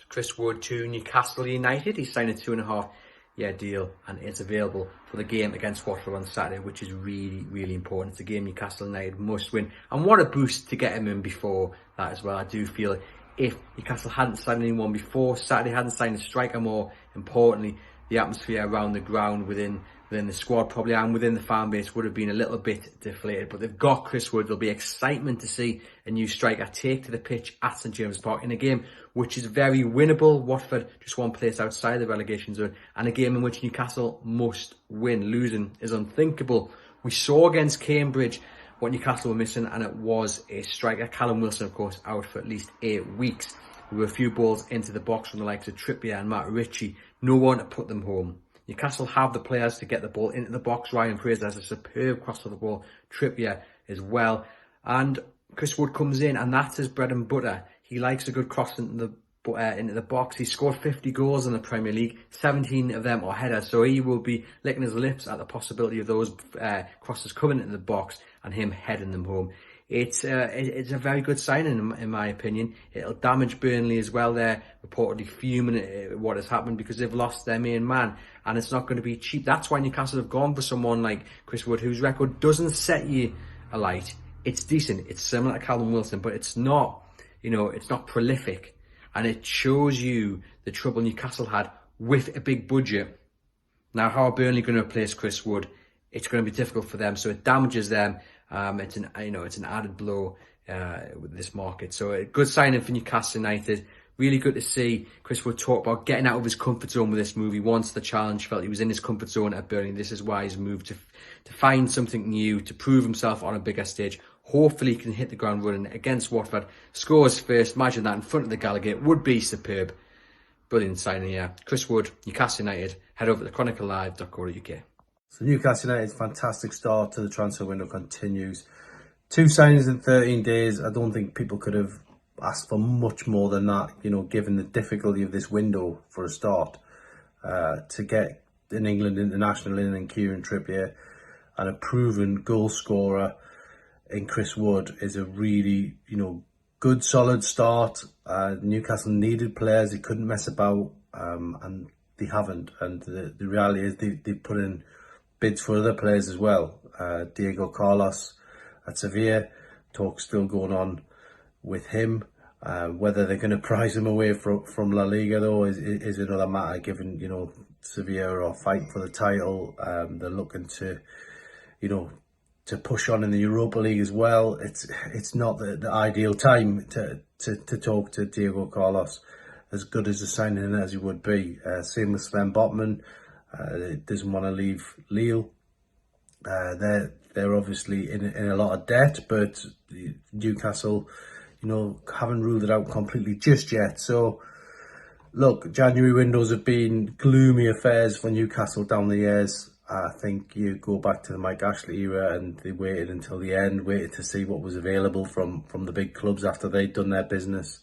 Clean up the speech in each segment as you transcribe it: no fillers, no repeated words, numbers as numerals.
Chris Wood to Newcastle United. He signed a 2.5-year deal and is available for the game against Watford on Saturday, which is really, really important. It's a game Newcastle United must win. And what a boost to get him in before that as well. I do feel if Newcastle hadn't signed anyone before Saturday, hadn't signed a striker, more importantly, the atmosphere around the ground within the squad probably and within the fan base would have been a little bit deflated. But they've got Chris Wood. There'll be excitement to see a new striker take to the pitch at St James's Park in a game which is very winnable. Watford just one place outside the relegation zone, and a game in which Newcastle must win. Losing is unthinkable. We saw against Cambridge what Newcastle were missing, and it was a striker. Callum Wilson, of course, out for at least 8 weeks. There were a few balls into the box from the likes of Trippier and Matt Ritchie. No one to put them home. Newcastle have the players to get the ball into the box. Ryan Fraser has a superb cross for the ball. Trippier as well. And Chris Wood comes in, and that's his bread and butter. He likes a good cross into the box. He scored 50 goals in the Premier League. 17 of them are headers. So he will be licking his lips at the possibility of those crosses coming into the box and him heading them home. It's a very good signing in my opinion. It'll damage Burnley as well. They're reportedly fuming at what has happened because they've lost their main man, and it's not going to be cheap. That's why Newcastle have gone for someone like Chris Wood, whose record doesn't set you alight. It's decent. It's similar to Callum Wilson, but it's not, it's not prolific, and it shows you the trouble Newcastle had with a big budget. Now, how are Burnley going to replace Chris Wood? It's going to be difficult for them, so it damages them. It's an added blow with this market. So a good signing for Newcastle United. Really good to see Chris Wood talk about getting out of his comfort zone with this move. He wants the challenge, felt he was in his comfort zone at Burnley. This is why he's moved to find something new, to prove himself on a bigger stage. Hopefully he can hit the ground running against Watford. Scores first, imagine that in front of the Gallagher, would be superb. Brilliant signing here. Chris Wood, Newcastle United. Head over to chroniclelive.co.uk. So Newcastle United's fantastic start to the transfer window continues. 2 signings in 13 days. I don't think people could have asked for much more than that, given the difficulty of this window for a start. To get an England international in Kieran Trippier and a proven goal scorer in Chris Wood is a really, good solid start. Newcastle needed players. They couldn't mess about, and they haven't. And the reality is they put in bids for other players as well. Diego Carlos at Sevilla, talk's still going on with him. Whether they're going to prize him away from La Liga though is another matter, given Sevilla are fighting for the title. They're looking to to push on in the Europa League as well. It's not the ideal time to talk to Diego Carlos, as good as a signing as he would be. Same with Sven Botman. Doesn't want to leave Lille. They're obviously in a lot of debt, but Newcastle, haven't ruled it out completely just yet. So, look, January windows have been gloomy affairs for Newcastle down the years. I think you go back to the Mike Ashley era, and they waited until the end, waited to see what was available from the big clubs after they'd done their business.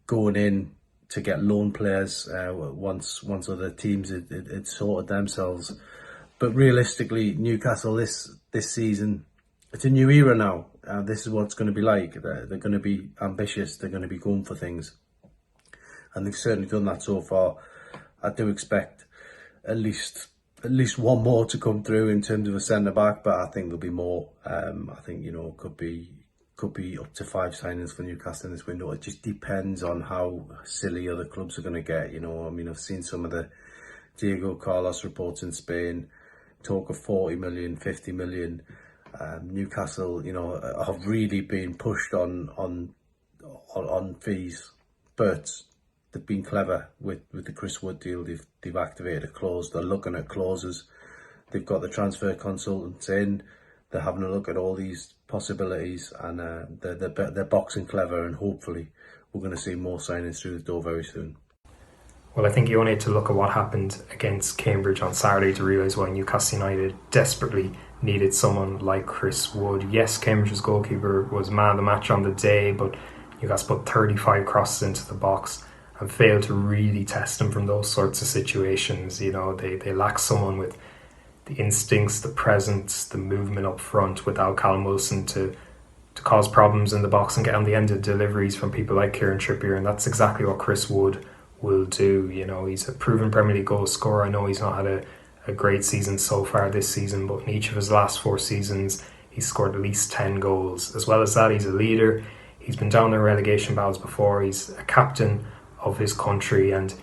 Going in to get loan players once other teams had sorted themselves. But realistically, Newcastle this season, it's a new era now. This is what it's going to be like. They're going to be ambitious. They're going to be going for things, and they've certainly done that so far. I do expect at least one more to come through in terms of a centre back, but I think there'll be more. I think could be up to 5 signings for Newcastle in this window. It just depends on how silly other clubs are going to get. I've seen some of the Diego Carlos reports in Spain talk of 40 million, 50 million. Newcastle, have really been pushed on fees, but they've been clever with the Chris Wood deal. They've activated a clause. They're looking at clauses. They've got the transfer consultants in. They're having a look at all these possibilities, and they're boxing clever. And hopefully, we're going to see more signings through the door very soon. Well, I think you only need to look at what happened against Cambridge on Saturday to realise why Newcastle United desperately needed someone like Chris Wood. Yes, Cambridge's goalkeeper was man of the match on the day, but Newcastle put 35 crosses into the box and failed to really test him from those sorts of situations. They lack someone with the instincts, the presence, the movement up front without Callum Wilson to to cause problems in the box and get on the end of deliveries from people like Kieran Trippier, and that's exactly what Chris Wood will do. You know, he's a proven Premier League goal scorer. I know he's not had a great season so far this season, but in each of his last 4 seasons, he's scored at least 10 goals. As well as that, he's a leader. He's been down in relegation battles before. He's a captain of his country, and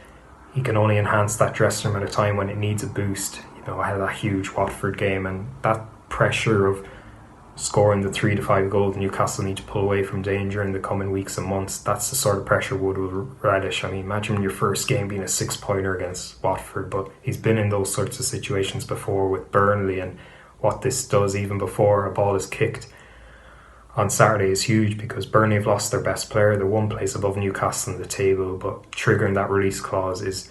he can only enhance that dressing room at a time when it needs a boost. You know, I had that huge Watford game, and that pressure of scoring the 3 to 5 goals Newcastle need to pull away from danger in the coming weeks and months, that's the sort of pressure Wood will relish. I mean, imagine your first game being a 6-pointer against Watford, but he's been in those sorts of situations before with Burnley, and what this does even before a ball is kicked on Saturday is huge, because Burnley have lost their best player. They're 1 place above Newcastle in the table, but triggering that release clause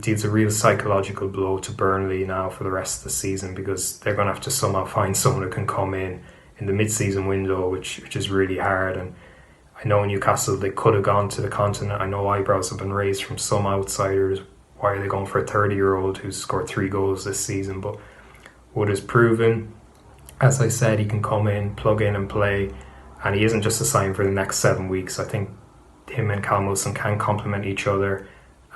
deals a real psychological blow to Burnley now for the rest of the season, because they're going to have to somehow find someone who can come in the mid-season window, which is really hard. And I know Newcastle, they could have gone to the continent. I know eyebrows have been raised from some outsiders. Why are they going for a 30-year-old who's scored 3 goals this season? But Wood has proven, as I said, he can come in, plug in and play, and he isn't just a sign for the next 7 weeks. I think him and Callum Wilson can complement each other,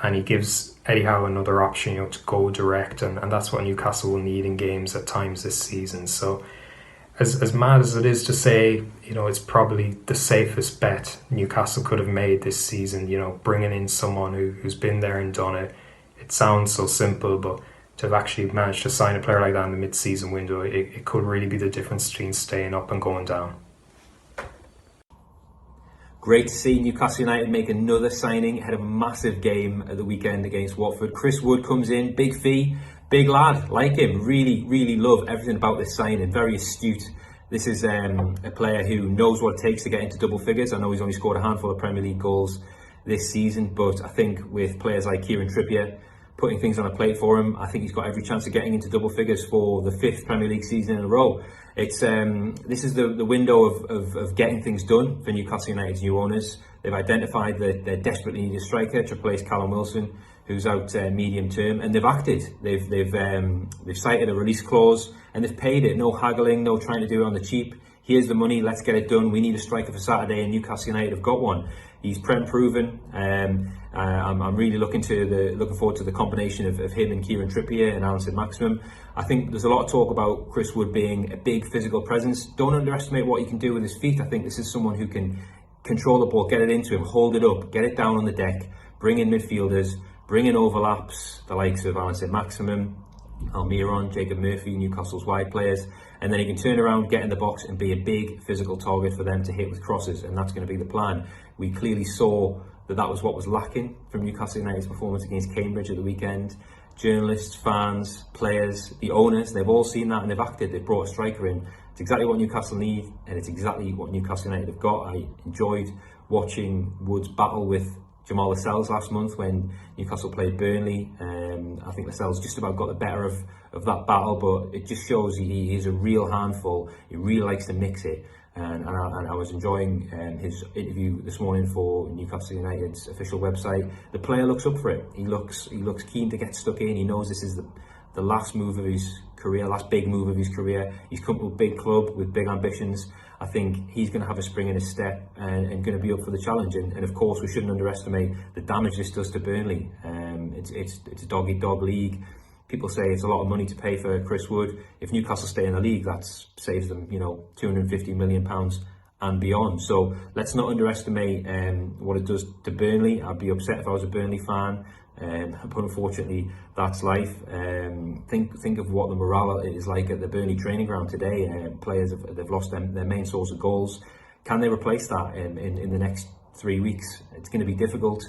and he gives Eddie Howe another option, you know, to go direct, and that's what Newcastle will need in games at times this season. So as mad as it is to say, you know, it's probably the safest bet Newcastle could have made this season, you know, bringing in someone who's been there and done it. It sounds so simple, but to have actually managed to sign a player like that in the mid-season window, it could really be the difference between staying up and going down. Great to see Newcastle United make another signing. Had a massive game at the weekend against Watford. Chris Wood comes in, big fee, big lad, like him. Really love everything about this signing. Very astute. This is a player who knows what it takes to get into double figures. I know he's only scored a handful of Premier League goals this season, but I think with players like Kieran Trippier putting things on a plate for him, I think he's got every chance of getting into double figures for the 5th Premier League season in a row. It's this is the window of getting things done for Newcastle United's new owners. They've identified that they desperately need a striker to replace Callum Wilson, who's out medium term, and they've acted. They've cited a release clause, and they've paid it. No haggling, no trying to do it on the cheap. Here's the money, let's get it done. We need a striker for Saturday, and Newcastle United have got one. He's proven. I'm really looking forward to the combination of him and Kieran Trippier and Alan Saint-Maximin. I think there's a lot of talk about Chris Wood being a big physical presence. Don't underestimate what he can do with his feet. I think this is someone who can control the ball, get it into him, hold it up, get it down on the deck, bring in midfielders, bring in overlaps, the likes of Alan Saint-Maximin, Almiron, Jacob Murphy, Newcastle's wide players, and then he can turn around, get in the box and be a big physical target for them to hit with crosses, and that's going to be the plan. We clearly saw that was what was lacking from Newcastle United's performance against Cambridge at the weekend. Journalists, fans, players, the owners, they've all seen that and they've acted. They've brought a striker in. It's exactly what Newcastle need, and it's exactly what Newcastle United have got. I enjoyed watching Wood's battle with Jamal Lascelles last month when Newcastle played Burnley. I think Lascelles just about got the better of that battle, but it just shows he is a real handful. He really likes to mix it. And I was enjoying his interview this morning for Newcastle United's official website. The player looks up for it. He looks keen to get stuck in. He knows this is the last move of his career, last big move of his career. He's come to a big club with big ambitions. I think he's going to have a spring in his step and going to be up for the challenge. And of course, we shouldn't underestimate the damage this does to Burnley. It's a dog-eat-dog league. People say it's a lot of money to pay for Chris Wood. If Newcastle stay in the league, that saves them, £250 million and beyond. So let's not underestimate what it does to Burnley. I'd be upset if I was a Burnley fan, but unfortunately, that's life. Think of what the morale is like at the Burnley training ground today. Players they've lost their main source of goals. Can they replace that in the next 3 weeks? It's going to be difficult.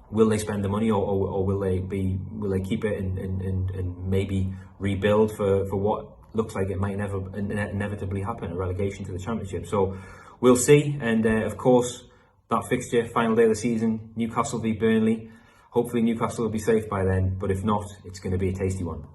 Will they spend the money, or will they keep it and maybe rebuild for what looks like it might inevitably happen, a relegation to the Championship? So we'll see. And of course, that fixture, final day of the season, Newcastle v Burnley. Hopefully Newcastle will be safe by then, but if not, it's going to be a tasty one.